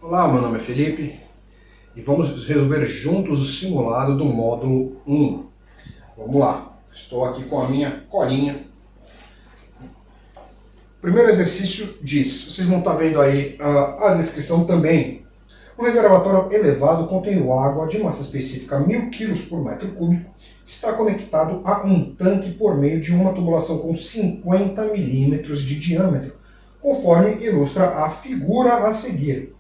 Olá, meu nome é Felipe e vamos resolver juntos o simulado do módulo 1. Vamos lá, estou aqui com a minha colinha. O primeiro exercício diz, vocês vão estar vendo aí a descrição também. Um reservatório elevado contendo água de massa específica 1000 kg por metro cúbico está conectado a um tanque por meio de uma tubulação com 50 milímetros de diâmetro, conforme ilustra a figura a seguir.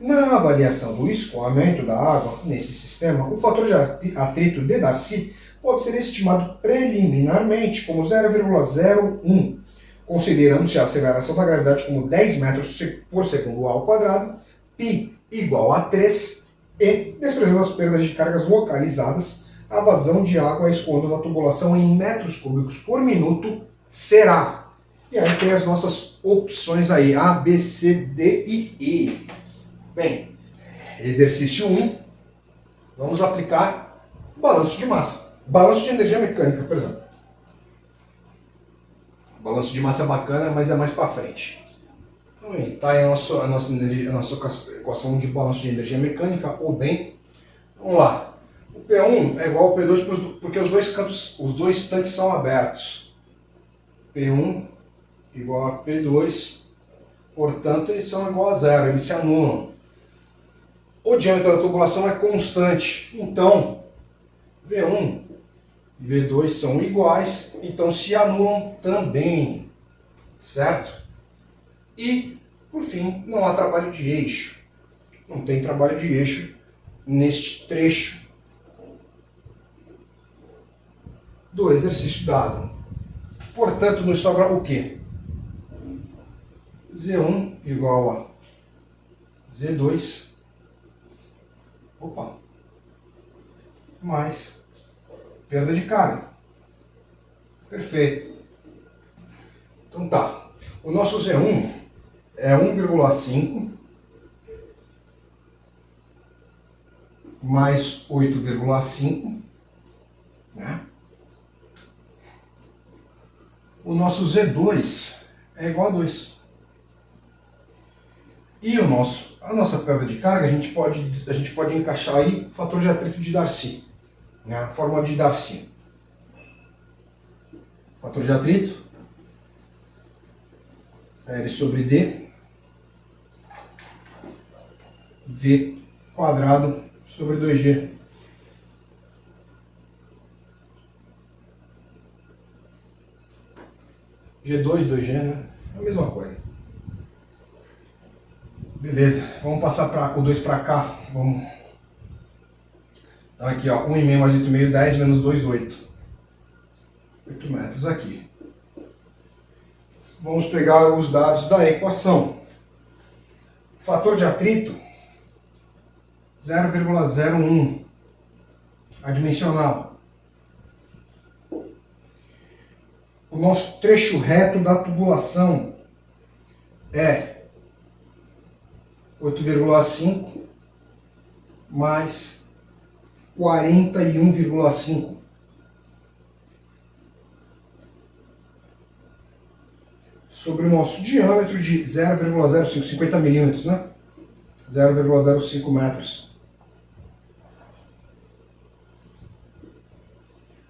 Na avaliação do escoamento da água nesse sistema, o fator de atrito de Darcy pode ser estimado preliminarmente como 0,01, considerando-se a aceleração da gravidade como 10 metros por segundo ao quadrado, π igual a 3, e, desprezando as perdas de cargas localizadas, a vazão de água escoando na tubulação em metros cúbicos por minuto será. E aí tem as nossas opções aí, A, B, C, D e E. Bem, exercício 1, vamos aplicar balanço de massa. Balanço de energia mecânica, perdão. Balanço de massa é bacana, mas é mais para frente. Então aí, tá aí a nossa equação de balanço de energia mecânica, ou bem, vamos lá. O P1 é igual ao P2 porque os dois tanques são abertos. P1 igual a P2, portanto eles são igual a zero, eles se anulam. O diâmetro da tubulação é constante, então V1 e V2 são iguais, então se anulam também, certo? E, por fim, não há trabalho de eixo. Não tem trabalho de eixo neste trecho do exercício dado. Portanto, nos sobra o quê? Z1 igual a Z2 mais perda de carga. Perfeito. Então tá. O nosso Z1 é 1,5 mais 8,5, né? O nosso Z2 é igual a 2. E a nossa perda de carga, a gente pode encaixar aí o fator de atrito de Darcy, né? A fórmula de Darcy. Fator de atrito, L sobre D, V quadrado sobre 2G. G2, 2G, né? É a mesma coisa. Beleza, vamos passar o 2 para cá. Vamos. Então aqui, ó, 1,5 mais 8,5, 10 menos 2, 8. 8 metros aqui. Vamos pegar os dados da equação. Fator de atrito, 0,01. Adimensional. O nosso trecho reto da tubulação é 8,5 mais 41,5. Sobre o nosso diâmetro de 0,05, 50 milímetros, né? 0,05 metros.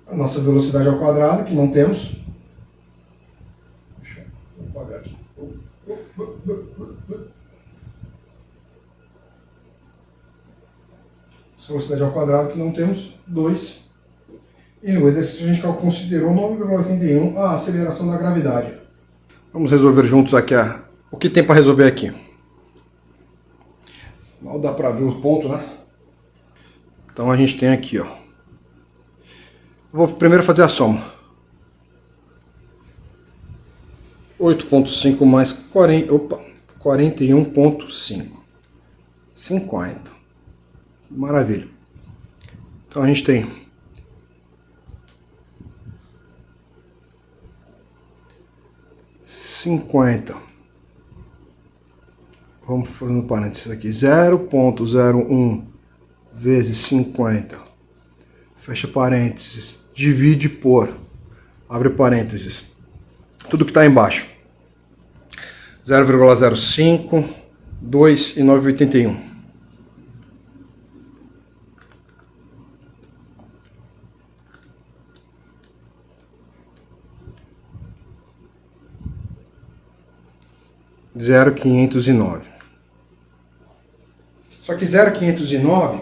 A nossa velocidade ao quadrado, que não temos. Deixa eu apagar aqui. Velocidade ao quadrado, que não temos, 2. E no exercício a gente considerou 9,81 a aceleração da gravidade. Vamos resolver juntos aqui o que tem para resolver aqui. Mal dá para ver os pontos, né? Então a gente tem aqui, ó. Vou primeiro fazer a soma. 8,5 mais 41,5. 50. Maravilha. Então a gente tem 50. Vamos fazer no parênteses aqui. 0,01 vezes 50. Fecha parênteses. Divide por. Abre parênteses. Tudo que está embaixo. 0,05 2,981. Zero quinhentos e nove. Só que 0,509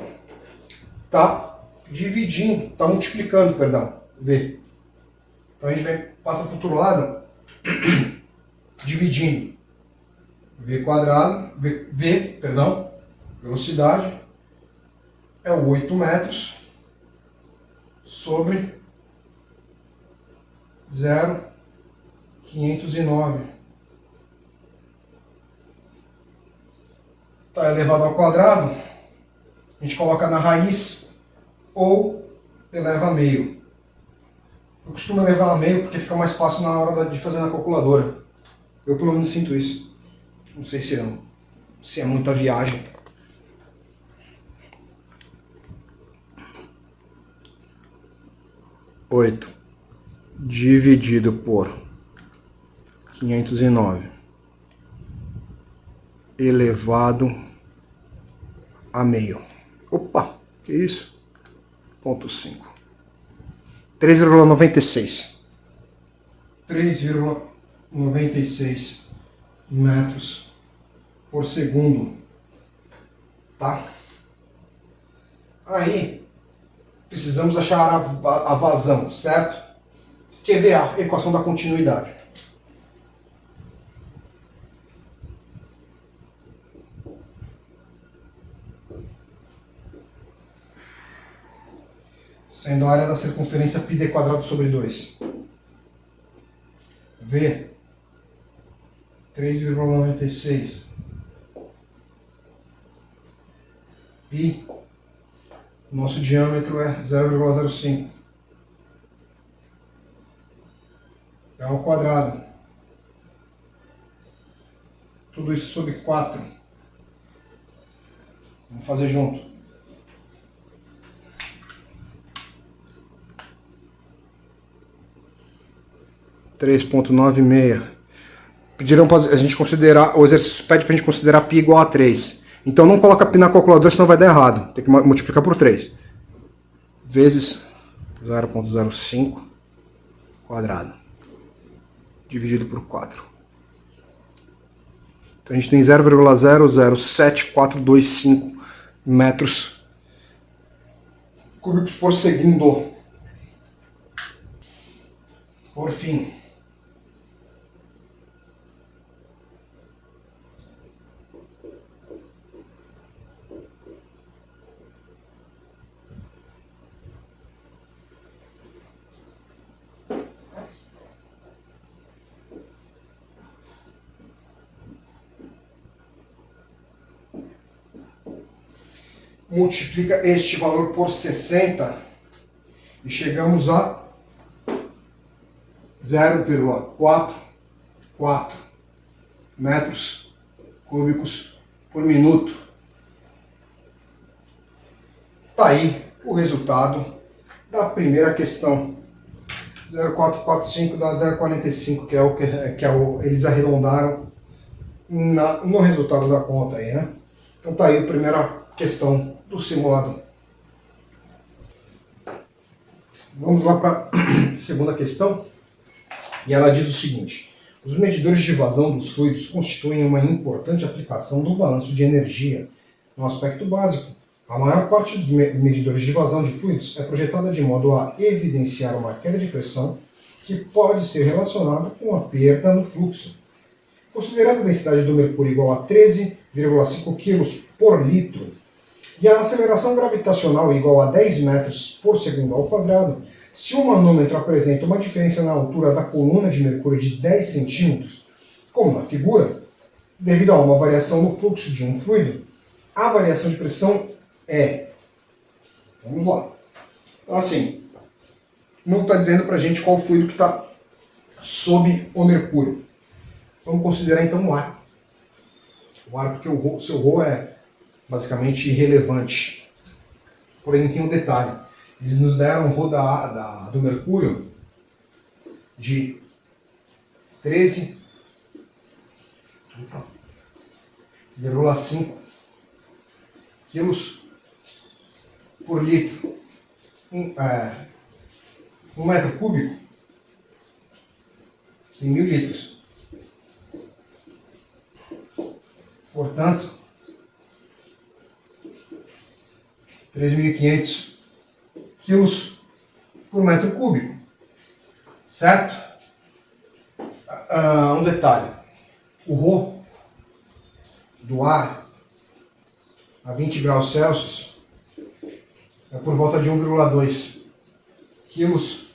tá dividindo, tá multiplicando, perdão, V. Então a gente passa para o outro lado, dividindo. V quadrado, perdão, velocidade é o 8 metros sobre 0,509. Está elevado ao quadrado, a gente coloca na raiz ou eleva a meio. Eu costumo elevar a meio porque fica mais fácil na hora de fazer na calculadora. Eu pelo menos sinto isso. Não sei se é muita viagem. Oito dividido por 509 elevado a meio. Opa, que isso? 0,5. 3,96. 3,96 metros por segundo. Tá? Aí, precisamos achar a vazão, certo? QVA, equação da continuidade. Sendo a área da circunferência πd quadrado sobre 2. V, 3,96. Pi, nosso diâmetro é 0,05. É ao quadrado. Tudo isso sobre 4. Vamos fazer junto. 3,96. Pediram para a gente considerar, o exercício pede para a gente considerar π igual a 3. Então não coloca π na calculadora, senão vai dar errado. Tem que multiplicar por 3. Vezes 0,05 quadrado. Dividido por 4. Então a gente tem 0,007,425 metros cúbicos por segundo. Por fim, multiplica este valor por 60 e chegamos a 0,44 metros cúbicos por minuto. Tá aí o resultado da primeira questão. 0,445 dá 0,45, que é o eles arredondaram no resultado da conta aí, né? Então tá aí a primeira questão do simulado. Vamos lá para a segunda questão. E ela diz o seguinte: os medidores de vazão dos fluidos constituem uma importante aplicação do balanço de energia. No aspecto básico, a maior parte dos medidores de vazão de fluidos é projetada de modo a evidenciar uma queda de pressão que pode ser relacionada com a perda no fluxo. Considerando a densidade do mercúrio igual a 13,5 kg por litro e a aceleração gravitacional igual a 10 metros por segundo ao quadrado, se o manômetro apresenta uma diferença na altura da coluna de mercúrio de 10 centímetros, como na figura, devido a uma variação no fluxo de um fluido, a variação de pressão é... Vamos lá. Então assim, não está dizendo para a gente qual fluido que está sob o mercúrio. Vamos considerar então o ar. O ar, porque o seu ρ é basicamente irrelevante. Porém tem um detalhe. Eles nos deram um ρ do mercúrio de 13 0,5 quilos por litro. Um metro cúbico tem 1000 litros. Portanto, 3.500 quilos por metro cúbico. Certo? Um detalhe. O Rho do ar a 20 graus Celsius é por volta de 1,2 quilos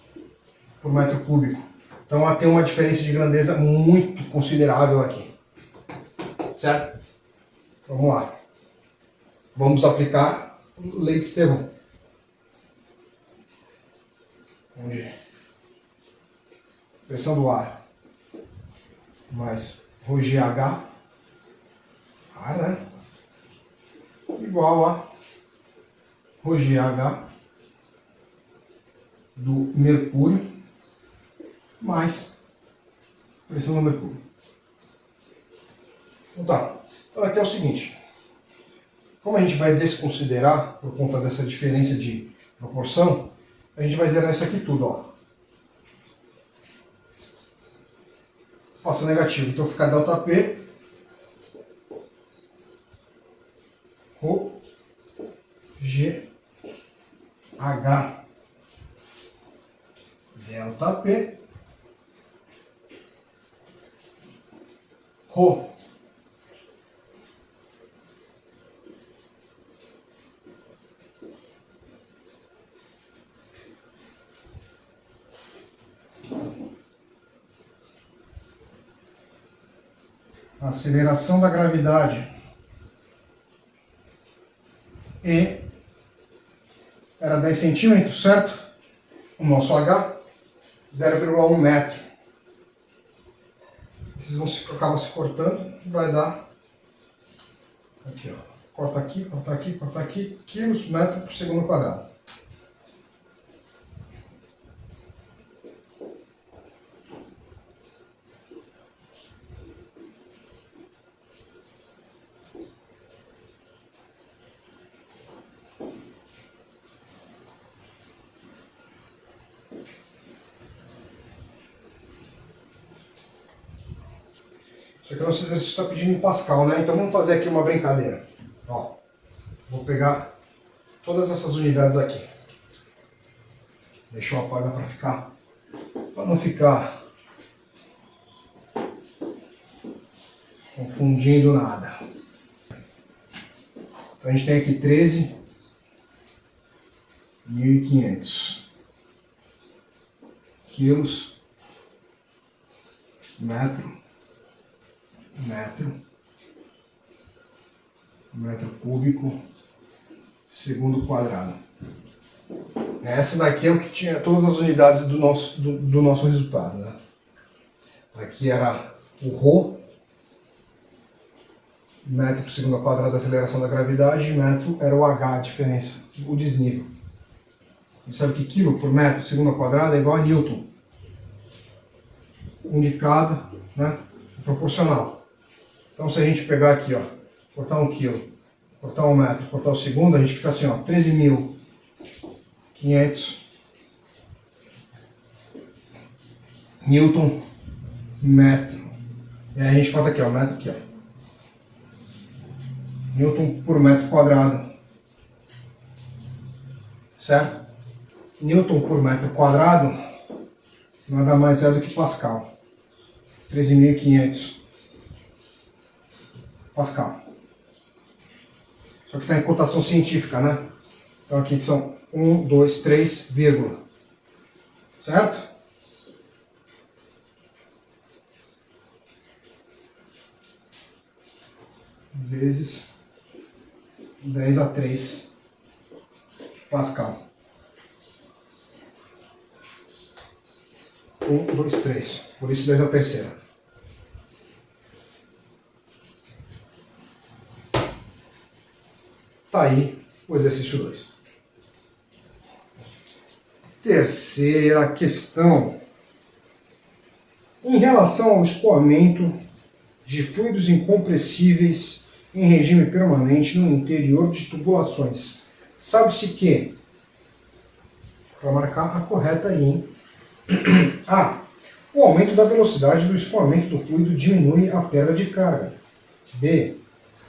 por metro cúbico. Então tem uma diferença de grandeza muito considerável aqui. Certo? Vamos lá. Vamos aplicar lei de Estevão. Onde pressão do ar mais ρGH, ar, né? Igual a ρGH do mercúrio mais pressão do mercúrio. Então tá. Então aqui é o seguinte. Como a gente vai desconsiderar por conta dessa diferença de proporção, a gente vai zerar isso aqui tudo, ó. Faça negativo, então fica ΔP ρGH ΔP Rho aceleração da gravidade E era 10 centímetros, certo? O nosso H, 0,1 metro. Esses vão acabar se cortando, vai dar aqui, ó. Corta aqui, corta aqui, corta aqui, quilos metro por segundo quadrado. Isso aqui o nosso exercício está pedindo em Pascal, né? Então vamos fazer aqui uma brincadeira. Ó, vou pegar todas essas unidades aqui. Deixa eu apagar para não ficar confundindo nada. Então a gente tem aqui 13.500 quilos metro cúbico segundo quadrado. Essa daqui é o que tinha todas as unidades do nosso resultado, né? Aqui era o Rho, metro por segundo quadrado da aceleração da gravidade, metro era o H, a diferença, o desnível. A gente sabe que quilo por metro por segundo quadrado é igual a Newton. Um de cada, né? Proporcional. Então se a gente pegar aqui, ó, cortar 1 quilo, cortar 1 metro, cortar o segundo, a gente fica assim, ó, 13.500 Newton metro. E aí a gente corta aqui, ó, metro aqui, ó. Newton por metro quadrado. Certo? Newton por metro quadrado nada mais é do que Pascal. 13.500 Pascal. Só que está em cotação científica, né? Então aqui são 1, 2, 3, vírgula. Certo? Vezes 10 a 3 Pascal. 1, 2, 3. Por isso 10 a terceira. Tá aí o exercício 2. Terceira questão. Em relação ao escoamento de fluidos incompressíveis em regime permanente no interior de tubulações. Sabe-se que, para marcar a correta aí, hein? A. O aumento da velocidade do escoamento do fluido diminui a perda de carga. B.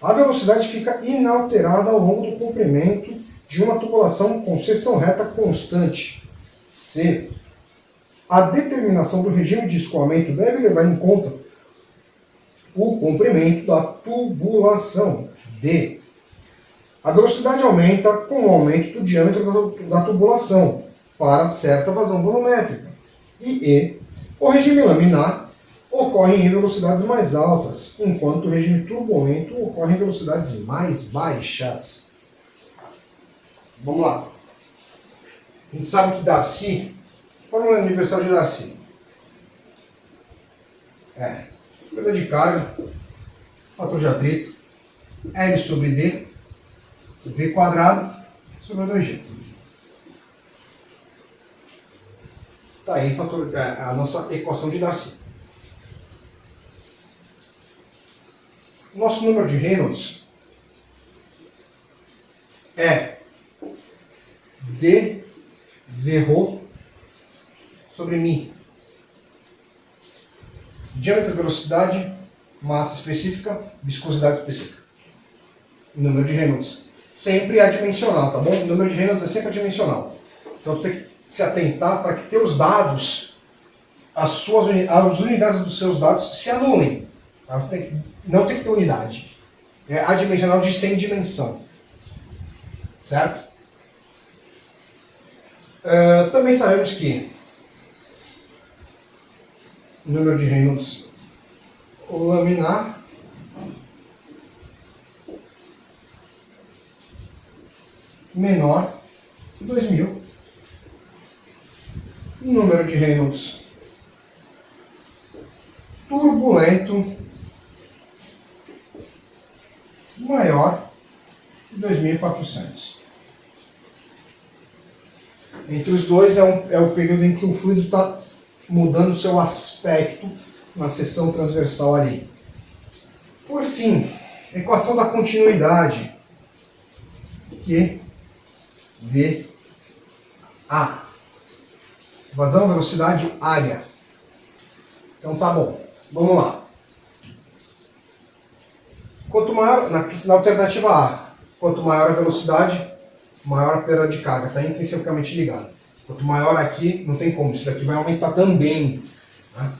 A velocidade fica inalterada ao longo do comprimento de uma tubulação com seção reta constante. C. A determinação do regime de escoamento deve levar em conta o comprimento da tubulação. D. A velocidade aumenta com o aumento do diâmetro da tubulação para certa vazão volumétrica. E E. O regime laminar ocorre em velocidades mais altas, enquanto o regime turbulento ocorre em velocidades mais baixas. Vamos lá. A gente sabe que Darcy, fórmula universal de Darcy, perda de carga, fator de atrito, L sobre D, V quadrado sobre 2G. Tá aí a nossa equação de Darcy. Nosso número de Reynolds é dV sobre μ. Diâmetro, velocidade, massa específica, viscosidade específica. O número de Reynolds sempre é adimensional, tá bom? O número de Reynolds é sempre adimensional. Então, tu tem que se atentar para que teus dados, as unidades dos seus dados se anulem. Você não tem que ter unidade. É adimensional de sem dimensão. Certo? Também sabemos que o número de Reynolds laminar menor que 2000. O número de Reynolds turbulento maior que 2400. Entre os dois é o período em que o fluido está mudando o seu aspecto na seção transversal ali. Por fim, equação da continuidade, que VA. Vazão, velocidade, área. Então tá bom. Vamos lá. Quanto maior, na alternativa A, quanto maior a velocidade, maior a perda de carga. Está intrinsecamente ligado. Quanto maior aqui, não tem como. Isso daqui vai aumentar também. Né?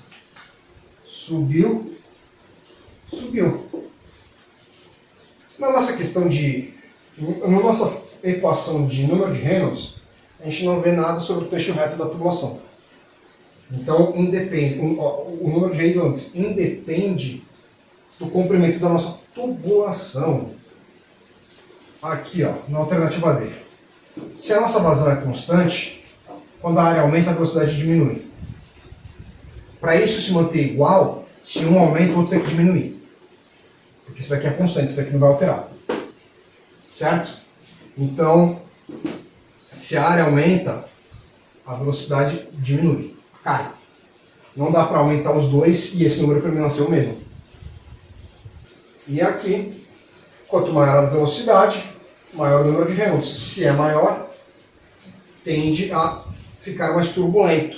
Subiu. Na nossa equação de número de Reynolds, a gente não vê nada sobre o trecho reto da tubulação. Então, o número de Reynolds independe do comprimento da nossa tubulação. Aqui, ó, na alternativa D. Se a nossa vazão é constante, quando a área aumenta, a velocidade diminui. Para isso se manter igual, se um aumenta, o outro tem que diminuir. Porque isso daqui é constante, isso daqui não vai alterar. Certo? Então, se a área aumenta, a velocidade diminui, cai. Não dá para aumentar os dois e esse número permanecer o mesmo. E aqui, quanto maior a velocidade, maior o número de Reynolds. Se é maior, tende a ficar mais turbulento.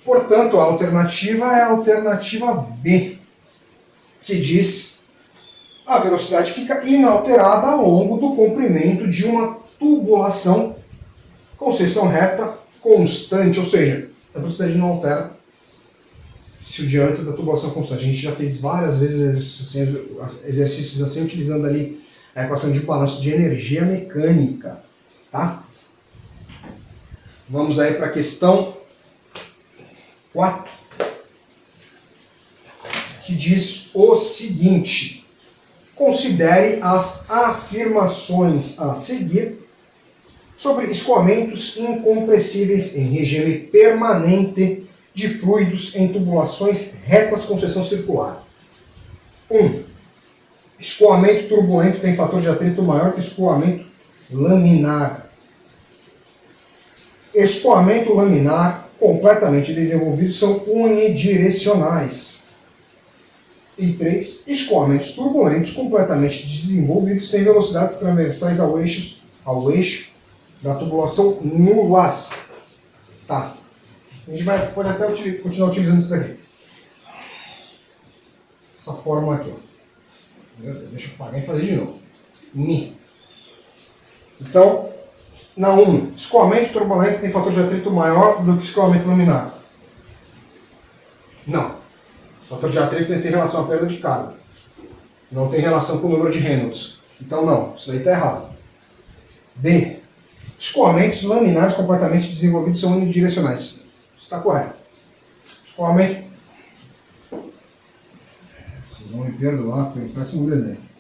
Portanto, a alternativa é a alternativa B, que diz a velocidade fica inalterada ao longo do comprimento de uma tubulação com seção reta constante, ou seja, a velocidade não altera se o diâmetro da tubulação é constante. A gente já fez várias vezes exercícios assim, utilizando ali a equação de balanço de energia mecânica. Tá? Vamos aí para a questão 4, que diz o seguinte: considere as afirmações a seguir sobre escoamentos incompressíveis em regime permanente de fluidos em tubulações retas com seção circular. 1. Escoamento turbulento tem fator de atrito maior que escoamento laminar. Escoamento laminar completamente desenvolvido são unidirecionais. E 3. Escoamentos turbulentos completamente desenvolvidos têm velocidades transversais ao eixo da tubulação nulas. Tá. A gente pode até continuar utilizando isso daqui. Essa fórmula aqui. Ó. Deixa eu apagar e fazer de novo. Mi. Então, na 1, escoamento turbulento tem fator de atrito maior do que escoamento laminar. Não. O fator de atrito tem relação à perda de carga. Não tem relação com o número de Reynolds. Então não, isso aí está errado. B. Escoamentos laminares completamente desenvolvidos são unidirecionais. Isso está correto. Escoamento. Vocês vão me perdoar, foi um péssimo desenho.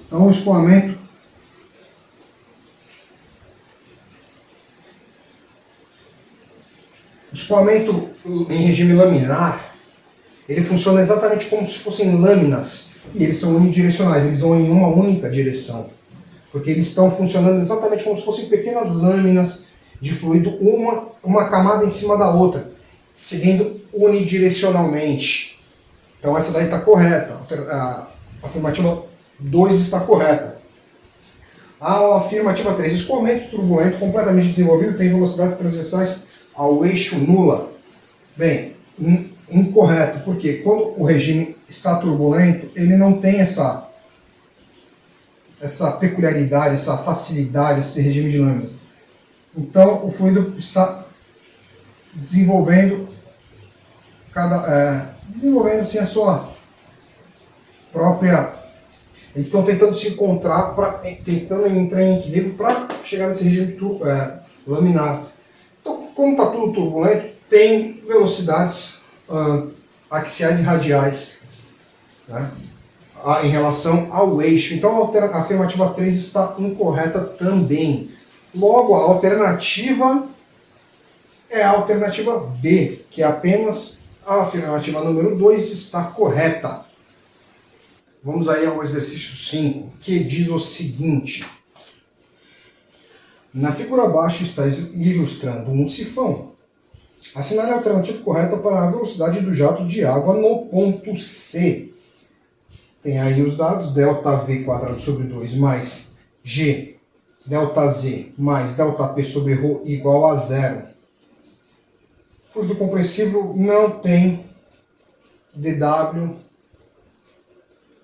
Então, o escoamento em regime laminar, ele funciona exatamente como se fossem lâminas. E eles são unidirecionais, eles vão em uma única direção. Porque eles estão funcionando exatamente como se fossem pequenas lâminas de fluido, uma camada em cima da outra, seguindo unidirecionalmente. Então essa daí está correta. A afirmativa 2 está correta. A afirmativa 3. Escoamento turbulento completamente desenvolvido tem velocidades transversais ao eixo nula. Bem, incorreto, porque quando o regime está turbulento, ele não tem essa peculiaridade, essa facilidade, esse regime de lâminas. Então, o fluido está desenvolvendo assim a sua própria. Eles estão tentando se encontrar, tentando entrar em equilíbrio para chegar nesse regime laminar. Então, como está tudo turbulento, tem velocidades axiais e radiais, né, em relação ao eixo. Então a afirmativa 3 está incorreta também. Logo, a alternativa é a alternativa B, que é apenas a afirmativa número 2 está correta. Vamos aí ao exercício 5, que diz o seguinte. Na figura abaixo está ilustrando um sifão. Assinale a alternativa correta para a velocidade do jato de água no ponto C. Tem aí os dados, ΔV² sobre 2 mais G, ΔZ mais ΔP sobre ρ igual a 0. Fluido compressível não tem dW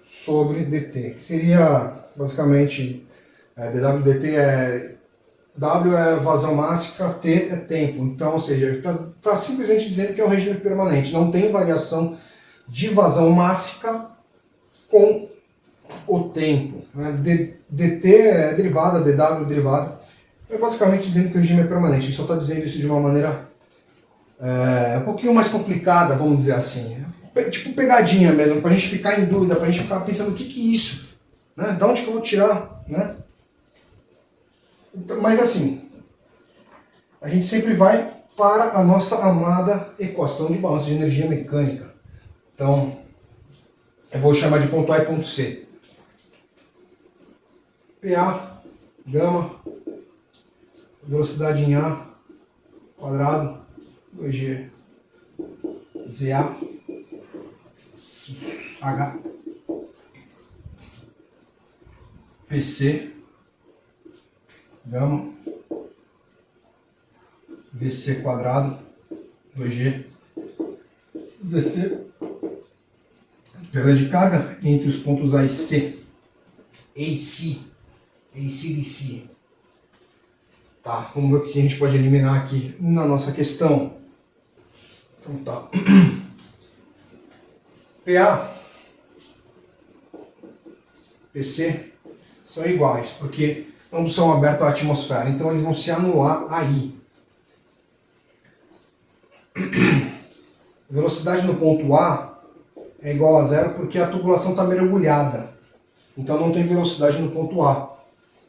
sobre dt, que seria basicamente dW dt W é vazão máxima, T é tempo. Então, ou seja, está simplesmente dizendo que é um regime permanente. Não tem variação de vazão máxima com o tempo. dt é derivada, dW é derivada. É basicamente dizendo que o regime é permanente. Ele só está dizendo isso de uma maneira um pouquinho mais complicada, vamos dizer assim. Tipo pegadinha mesmo, para a gente ficar em dúvida, para a gente ficar pensando o que é isso? Né? Da onde que eu vou tirar? Né? Mas assim, a gente sempre vai para a nossa amada equação de balanço de energia mecânica. Então, eu vou chamar de ponto A e ponto C. PA, gama, velocidade em A, quadrado, 2G, ZA, H, PC, gama, VC², 2G, ZC, perda de carga entre os pontos A e C, AC, DC. Tá, vamos ver o que a gente pode eliminar aqui na nossa questão. Então tá. PA, PC são iguais, porque ambos são abertos à atmosfera, então eles vão se anular aí. Velocidade no ponto A é igual a 0 porque a tubulação está mergulhada. Então não tem velocidade no ponto A.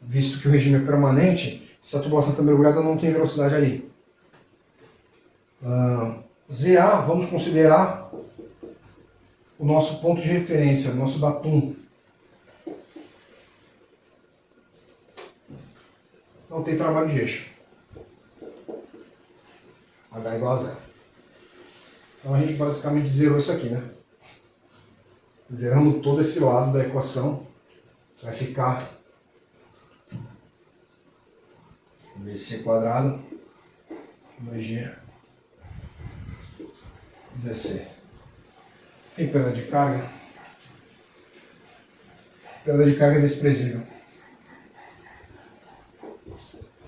Visto que o regime é permanente, se a tubulação está mergulhada, não tem velocidade ali. ZA, vamos considerar o nosso ponto de referência, o nosso datum. Não tem trabalho de eixo. H igual a zero. Então a gente basicamente zerou isso aqui, né? Zerando todo esse lado da equação. Vai ficar BC quadrado 2G ZC. Tem perda de carga? Perda de carga é desprezível.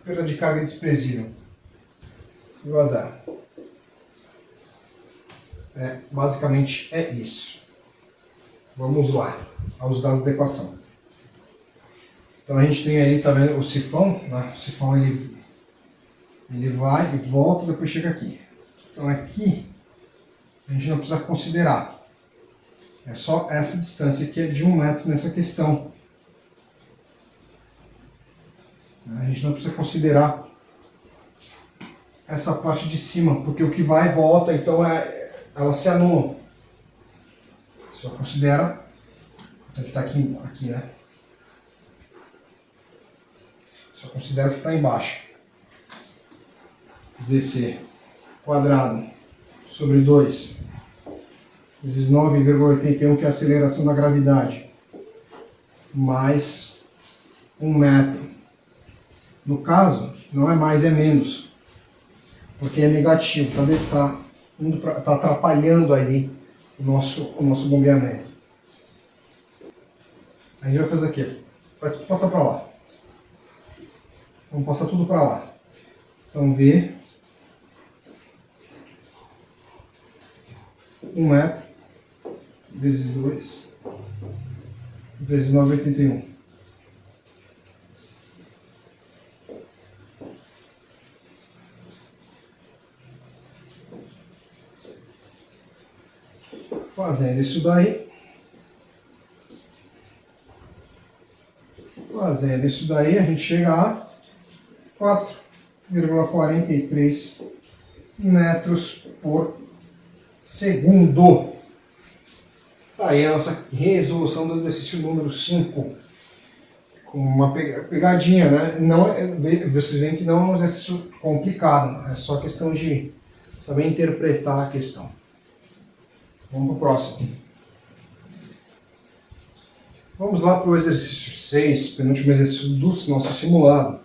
Perda de carga é desprezível. Igual a zero. Basicamente é isso. Vamos lá, aos dados da equação. Então a gente tem ali, tá vendo, o sifão, né? O sifão ele vai e volta, depois chega aqui. Então aqui a gente não precisa considerar. É só essa distância aqui é de 1 metro nessa questão. A gente não precisa considerar essa parte de cima, porque o que vai e volta, então ela se anula. Só considera, então que está aqui, né? Só considera o que está embaixo. VC quadrado sobre 2 vezes 9,81, que é a aceleração da gravidade, mais 1 metro. No caso, não é mais, é menos, porque é negativo, tá atrapalhando ali o nosso bombeamento. A gente vai fazer aqui, vai tudo passar para lá. Vamos passar tudo para lá. Então V 1 metro vezes 2 vezes 9,81. Fazendo isso daí, a gente chega a 4,43 metros por segundo. Tá aí a nossa resolução do exercício número 5. Com uma pegadinha, né? Vocês veem que não é um exercício complicado, é só questão de saber interpretar a questão. Vamos para o próximo. Vamos lá para o exercício 6, penúltimo exercício do nosso simulado.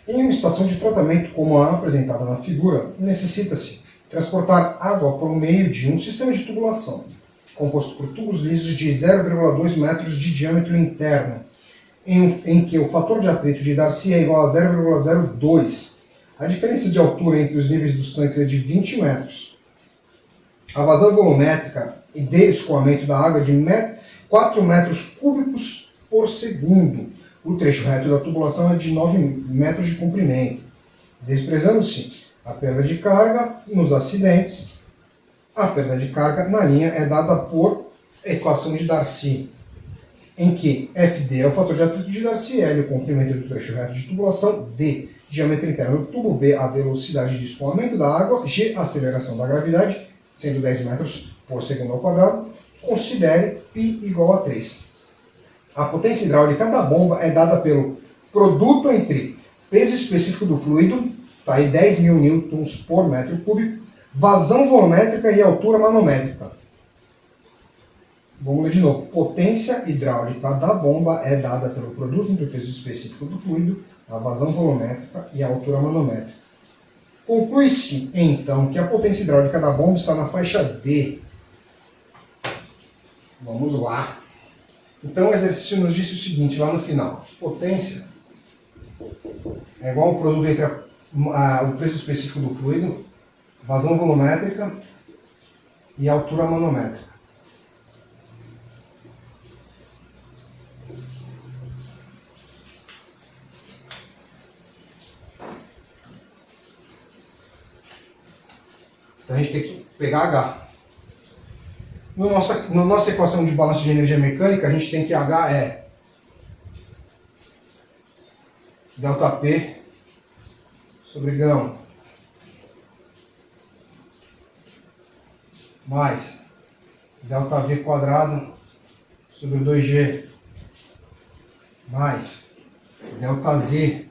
Em uma estação de tratamento como a apresentada na figura, necessita-se transportar água por meio de um sistema de tubulação, composto por tubos lisos de 0,2 metros de diâmetro interno, em que o fator de atrito de Darcy é igual a 0,02. A diferença de altura entre os níveis dos tanques é de 20 metros. A vazão volumétrica e de escoamento da água é de 4 metros cúbicos por segundo. O trecho reto da tubulação é de 9 metros de comprimento. Desprezando-se a perda de carga nos acidentes, a perda de carga na linha é dada por equação de Darcy, em que FD é o fator de atrito de Darcy, L o comprimento do trecho reto de tubulação, D diâmetro interno do tubo, V a velocidade de escoamento da água, G a aceleração da gravidade, sendo 10 metros por segundo ao quadrado. Considere π igual a 3. A potência hidráulica da bomba é dada pelo produto entre peso específico do fluido, tá aí 10.000 newtons por metro cúbico, vazão volumétrica e altura manométrica. Vamos ler de novo. Potência hidráulica da bomba é dada pelo produto entre o peso específico do fluido, a vazão volumétrica e a altura manométrica. Conclui-se, então, que a potência hidráulica da bomba está na faixa D. Vamos lá. Então o exercício nos diz o seguinte, lá no final. Potência é igual ao produto entre o peso específico do fluido, vazão volumétrica e altura manométrica. Então a gente tem que pegar H. Na nossa equação de balanço de energia mecânica, a gente tem que H é ΔP sobre γ mais ΔV quadrado sobre 2G mais ΔZ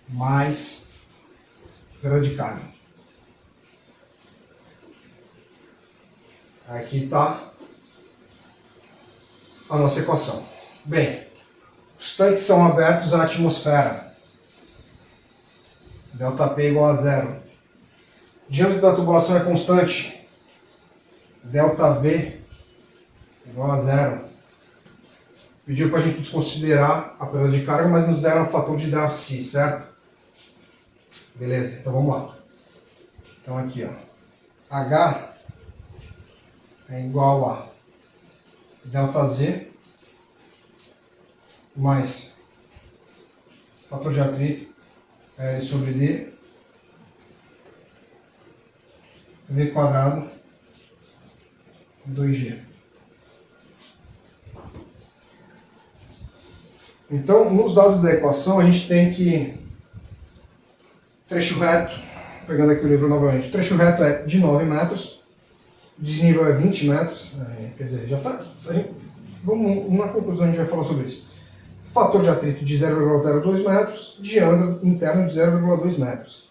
mais perda de carga. Aqui está a nossa equação. Bem, os tanques são abertos à atmosfera. ΔP igual a zero. O diâmetro da tubulação é constante. ΔV igual a zero. Pediu para a gente desconsiderar a perda de carga, mas nos deram o fator de Darcy, certo? Beleza, então vamos lá. Então aqui, ó, H é igual a ΔZ mais fator de atrito L sobre D V quadrado 2G. Então, nos dados da equação, a gente tem que trecho reto, pegando aqui o livro novamente, o trecho reto é de 9 metros, o desnível é 20 metros, quer dizer, já está. Vamos na conclusão, a gente vai falar sobre isso. Fator de atrito de 0,02 metros, diâmetro interno de 0,2 metros.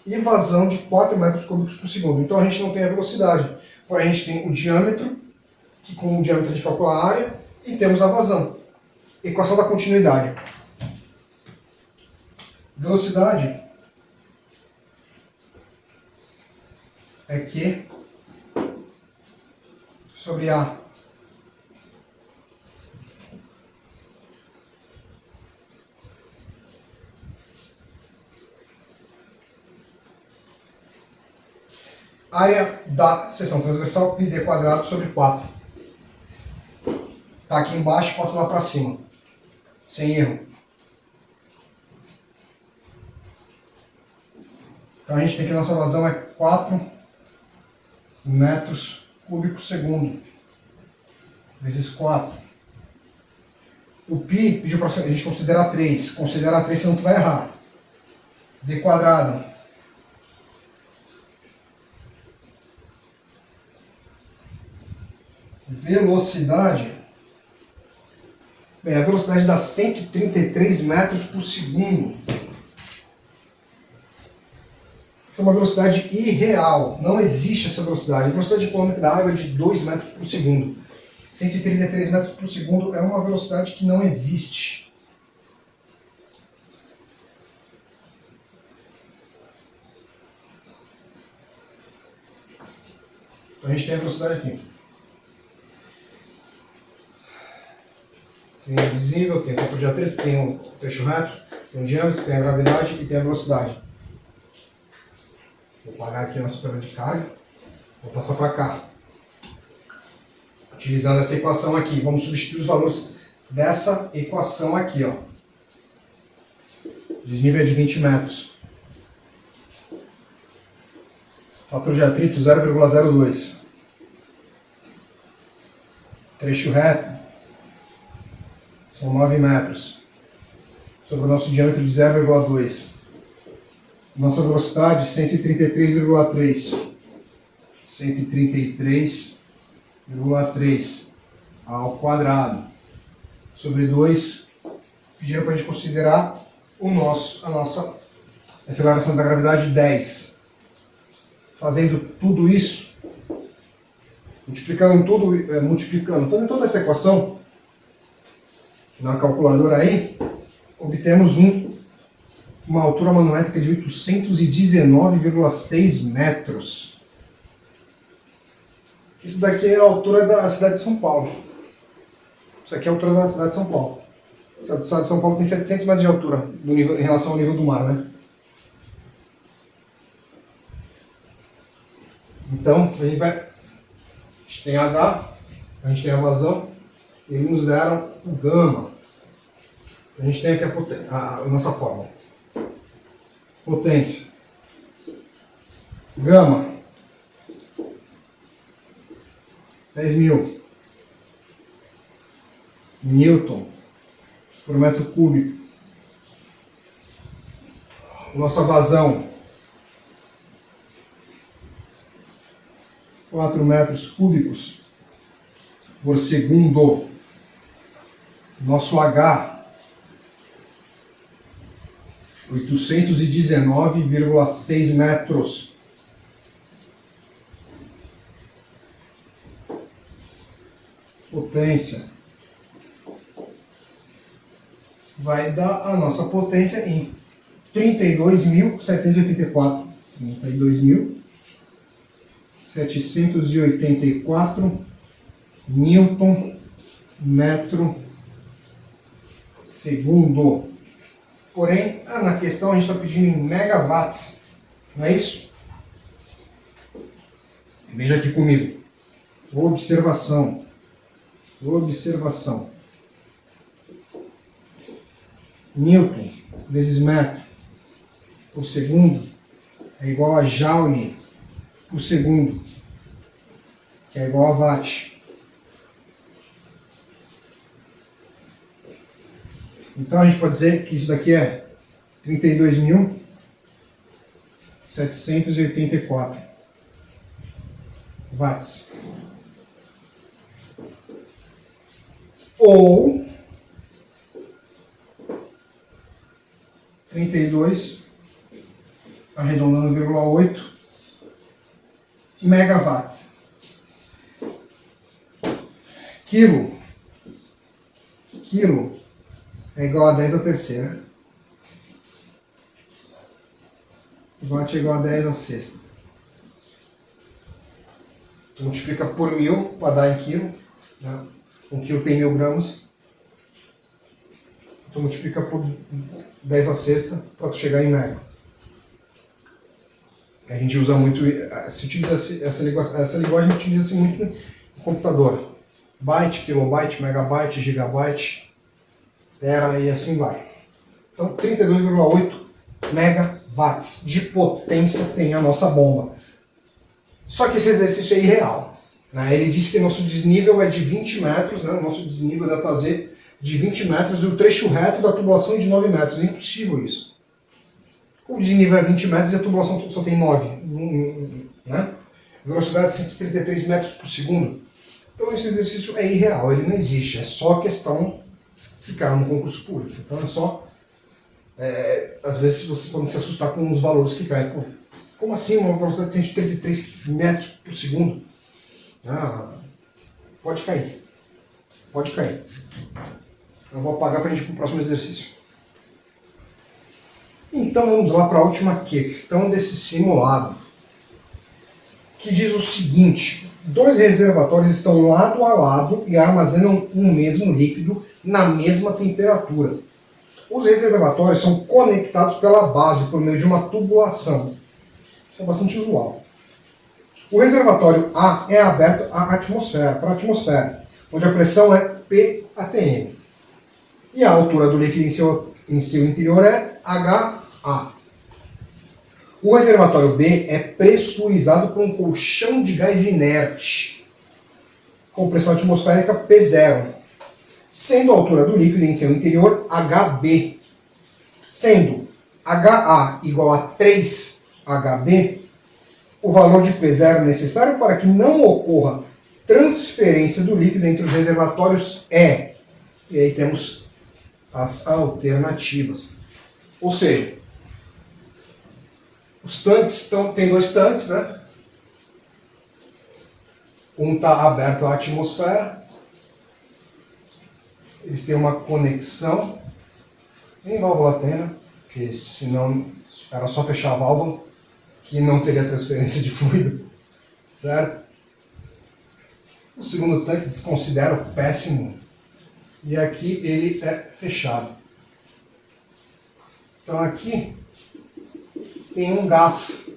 E vazão de 4 metros cúbicos por segundo. Então a gente não tem a velocidade, porém a gente tem o diâmetro, que com o diâmetro a gente calcula a área, e temos a vazão. Equação da continuidade. Velocidade é Q sobre A. Área da seção transversal πd quadrado sobre 4. Tá aqui embaixo, passa lá para cima. Sem erro. Então a gente tem que nossa vazão é 4 metros cúbicos segundo. Vezes 4. O π pediu para a gente considerar 3. Considera 3, senão tu vai errar. D quadrado. Velocidade. Bem, a velocidade dá 133 metros por segundo. Essa é uma velocidade irreal. Não existe essa velocidade. A velocidade econômica da água é de 2 metros por segundo. 133 metros por segundo é uma velocidade que não existe. Então a gente tem a velocidade aqui. Tem o visível, tem o fator de atrito, tem o trecho reto, tem o diâmetro, tem a gravidade e tem a velocidade. Vou apagar aqui a nossa perda de carga. Vou passar para cá. Utilizando essa equação aqui, vamos substituir os valores dessa equação aqui, ó. Desnível é de 20 metros. Fator de atrito 0,02. Trecho reto são 9 metros. Sobre o nosso diâmetro de 0,2. Nossa velocidade 133,3. 133,3 ao quadrado sobre 2. Pediram para a gente considerar a nossa aceleração da gravidade 10. Fazendo tudo isso, fazendo toda essa equação na calculadora aí, obtemos uma altura manométrica de 819,6 metros. Isso daqui é a altura da cidade de São Paulo. Isso aqui é a altura da cidade de São Paulo. A cidade de São Paulo tem 700 metros de altura em relação ao nível do mar, né? Então, a gente tem H, a gente tem a vazão, e eles nos deram o gama. A gente tem aqui a nossa fórmula. Potência. Gama. 10.000 Newton por metro cúbico. Nossa vazão 4 metros cúbicos por segundo. Nosso H, 819,6 metros. Potência. Vai dar a nossa potência em 32.784. 32.784 Newton metro segundo. Porém, na questão a gente está pedindo em megawatts, não é isso? Veja aqui comigo. Observação. Observação. Newton vezes metro por segundo é igual a joule por segundo, que é igual a watt. Então a gente pode dizer que isso daqui é 32.784 watts. Ou 32, arredondando 0,8 megawatts. Quilo é igual a 10 à terceira. Watt é igual a 10 à sexta. Tu multiplica por 1000 para dar em quilo. Né? Um quilo tem 1000 gramas. Tu multiplica por 10 à sexta para tu chegar em mega. A gente usa muito, se utiliza essa linguagem a gente utiliza muito no computador. Byte, kilobyte, megabyte, gigabyte, tera e assim vai. Então 32,8 megawatts de potência tem a nossa bomba. Só que esse exercício é irreal. Né? Ele diz que nosso desnível é de 20 metros, né? O nosso desnível da trazer de 20 metros e o trecho reto da tubulação é de 9 metros. É impossível isso. O desnível é 20 metros e a tubulação só tem 9. Né? Velocidade de 133 metros por segundo. Então esse exercício é irreal, ele não existe. É só questão de ficar no concurso público. Então é só... às vezes você pode se assustar com os valores que caem. Pô, como assim uma velocidade de 133 metros por segundo? Pode cair. Pode cair. Eu vou apagar para a gente ir para o próximo exercício. Então vamos lá para a última questão desse simulado, que diz o seguinte: dois reservatórios estão lado a lado e armazenam um mesmo líquido na mesma temperatura. Os reservatórios são conectados pela base por meio de uma tubulação. Isso é bastante usual. O reservatório A é aberto à atmosfera, para a atmosfera, onde a pressão é P atm. E a altura do líquido em seu interior é HA. O reservatório B é pressurizado por um colchão de gás inerte, com pressão atmosférica P0, sendo a altura do líquido em seu interior HB. Sendo HA igual a 3HB, o valor de P0 necessário para que não ocorra transferência do líquido entre os reservatórios é... E aí temos as alternativas. Ou seja, os tanques tem dois tanques, né? Um está aberto à atmosfera. Eles têm uma conexão em válvula tênue, porque senão era só fechar a válvula, que não teria transferência de fluido, certo? O segundo tanque desconsidero péssimo, e aqui ele é fechado. Então aqui tem um gás.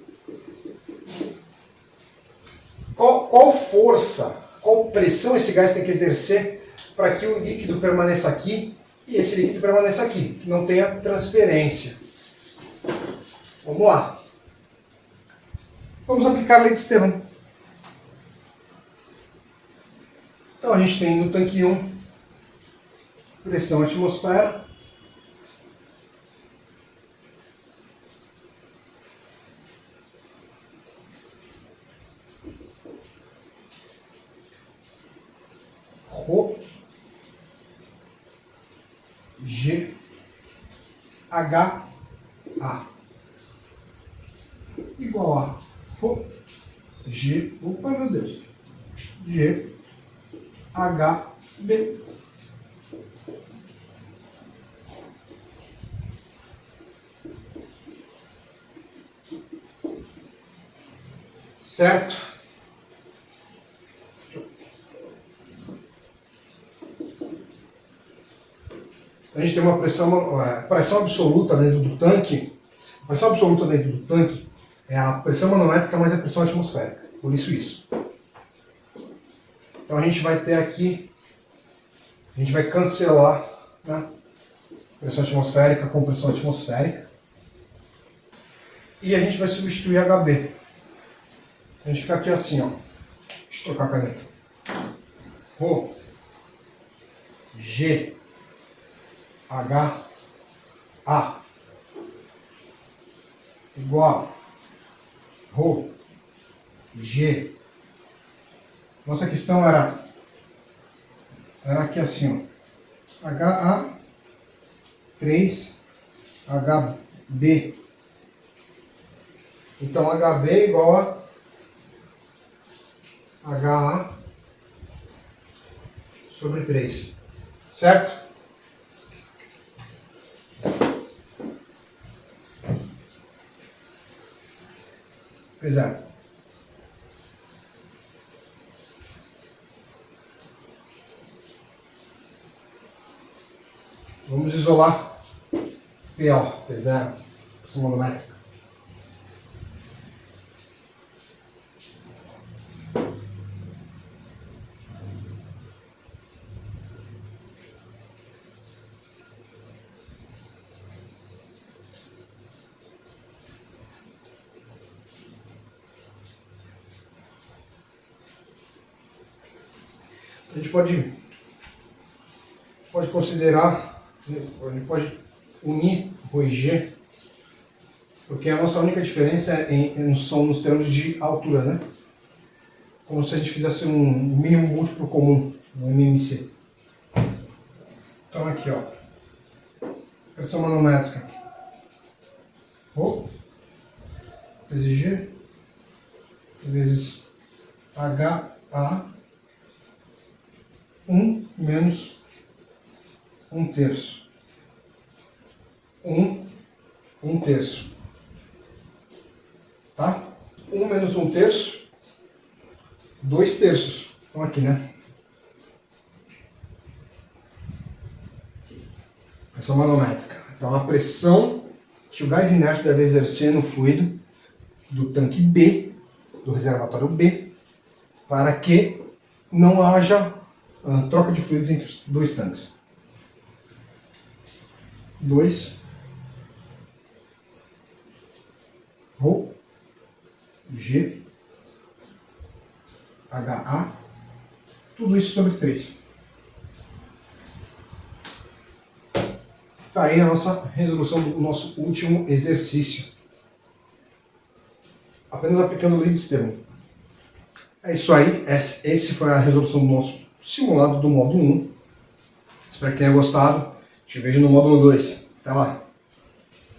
Qual força, qual pressão esse gás tem que exercer para que o líquido permaneça aqui e esse líquido permaneça aqui, que não tenha transferência? Vamos lá. Vamos aplicar a lei de Estevam. Então a gente tem no tanque 1 pressão atmosfera. HA igual a Rho G, opa meu Deus, G HB. Certo? A gente tem uma pressão absoluta dentro do tanque. A pressão absoluta dentro do tanque é a pressão manométrica mais a pressão atmosférica. Por isso. Então a gente vai ter aqui, a gente vai cancelar, né, pressão atmosférica com pressão atmosférica. E a gente vai substituir HB. A gente fica aqui assim, ó. Deixa eu trocar a caneta. Rho G H A igual a Rho G. Nossa questão era aqui assim, ó. HA 3 HB. Então HB é igual a HA sobre 3. Certo? Pois é. Vamos isolar PO, P0, pressão manométrica. A gente pode considerar, a gente pode unir Rho e G, porque a nossa única diferença são nos termos de altura, né? Como se a gente fizesse um mínimo múltiplo comum, um MMC. Então aqui, ó, pressão manométrica, Rho vezes G vezes HA 1 menos 1/3. 1/3. Tá? 1 menos 1/3, 2/3. Então aqui, né? Pressão manométrica. Então a pressão que o gás inerte deve exercer no fluido do tanque B, do reservatório B, para que não haja troca de fluidos entre os dois tanques. 2 Rho G HA, tudo isso sobre 3. Tá aí a nossa resolução do nosso último exercício. Apenas aplicando o Leeds termo. É isso aí, esse foi a resolução do nosso simulado do módulo 1. Espero que tenha gostado. Te vejo no módulo 2. Até lá!